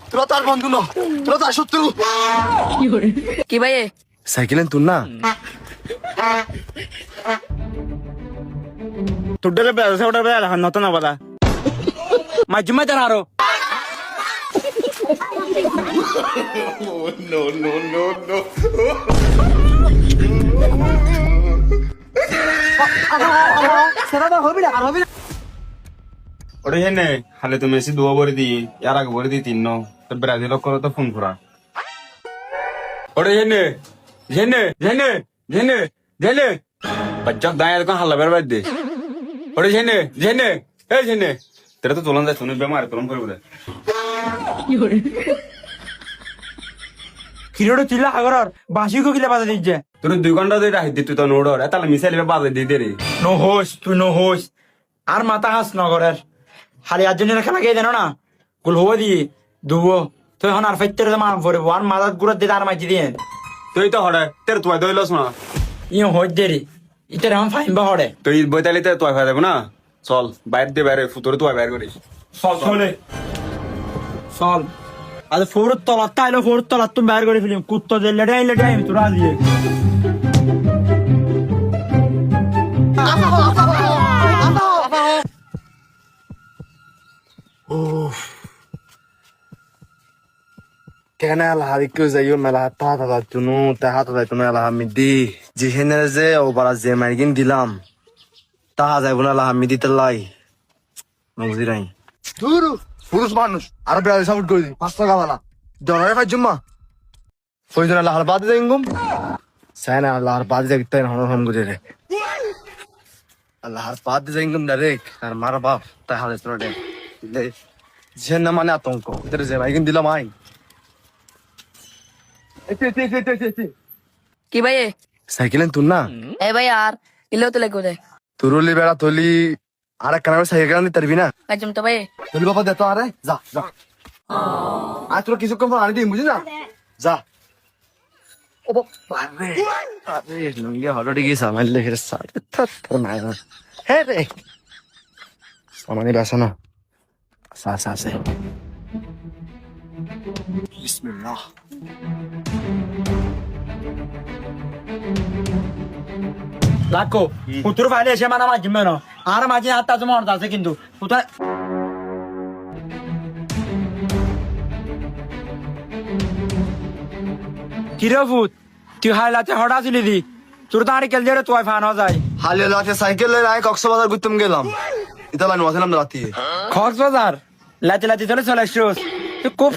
তোরা তার বন্ধু ন, তোরা তার শত্রু। কি ভাই সাইকেলেন তুই না তোর ডেলে বেড়া ওটা বেড়া নতুন আবাদা মাঝে মাঝে আরো ওটা হেনে হালে তো মেসি দুয়া ভরে দি ইয়ার আগে ভরে দি তিন তোর ব্রাজিল করে তো ফোন করা ওটা হেনে জেনে জেনে জেনে জেনে বাচ্চা দাঁড়িয়ে এখন হাল্লা বের বাদ দে ওটা জেনে জেনে এই জেনে তেরা তো চলন যায় শুনে বেমার তোরম করে বলে কিলোটো চিল্লা আগর বাসি কিলা বাজা দিচ্ছে তোর 2 ঘন্টা ধরে রাখি তুই তো নোড় তাহলে মিসাইল বাজে দিয়ে দে রে নো হোস তুই নো হোস আর মাথা হাস নগরের খালি আর্জেন্টিনা খেলা গিয়ে জানো না গোল হবো দিয়ে দুবো তো এখন আর ফাইতে মান পড়বো আর মাথার গুড়া দিয়ে আর মাইছি দিয়ে তুই তো হরে তের তুই দইলস না ইয়ে হই দেরি ইটার এখন ফাইন বা হরে তুই বইতালিতে তুই খাই যাবো না চল বাইরে দিয়ে বাইরে ফুটোরে তুই বাইরে করিস চল চলে চল আজ ফোর তলাত তাইলে ফোর তলাত তুমি বাইর করে ফেলিম কুত্তো যে লেডাই লেডাই আমি তোরা দিয়ে কেন আল্লাহ কেউ যাইও মেলা তাহাত তুনু তাহাত তুনু আল্লাহ মিদি যেখানে যে ও বারা যে মাইকিন দিলাম তাহা যাইব না আল্লাহ মিদি লাই বুঝি নাই ধুরু পুরুষ মানুষ আর বেড়া সাপোর্ট করে দিই 5 টাকা বালা জনারে ভাই জুম্মা ফয়জন আল্লাহর বাদ দেন গুম সাইনা আল্লাহর বাদ দেই তাই হন হন গুজে রে আল্লাহর বাদ দেই গুম ডাইরেক্ট আর মার বাপ তাই হালে তোরে যেন মানে আতঙ্ক এদের যে মাইকিন দিলাম আই কি ভাই সাইকেলেন তুই না এ ভাই আর ইলো তো লাগো দে তুরুলি বেড়া তলি আর এক কানাবে সাইকেল আনি তারবি না কাজম তো ভাই তলি বাবা দে তো আরে যা যা আজ তোর কিছুক্ষণ পর আনি দিই বুঝি না যা ও বাবা আরে লঙ্গি হলডি কি সামাল লেখে সাথে তো নাই না হে রে সামানি বাসনা সা সা সে বিসমিল্লাহ লাখো পুতুর ফাইলে এসে মানা মাঝে মেনো আর মাঝে হাত তাজে মন আছে কিন্তু কোথায় কিরে ফুট তুই হাইলাতে হঠাৎ ছিলি দি তোর তো আর কেল দিয়ে তুই ফান যায় হালে লাতে সাইকেল লই আই কক্সবাজার গুতম গেলাম ইতালা নওয়াছিলাম রাতে কক্সবাজার লাতে লাতে চলে চলে আসছিস তুই খুব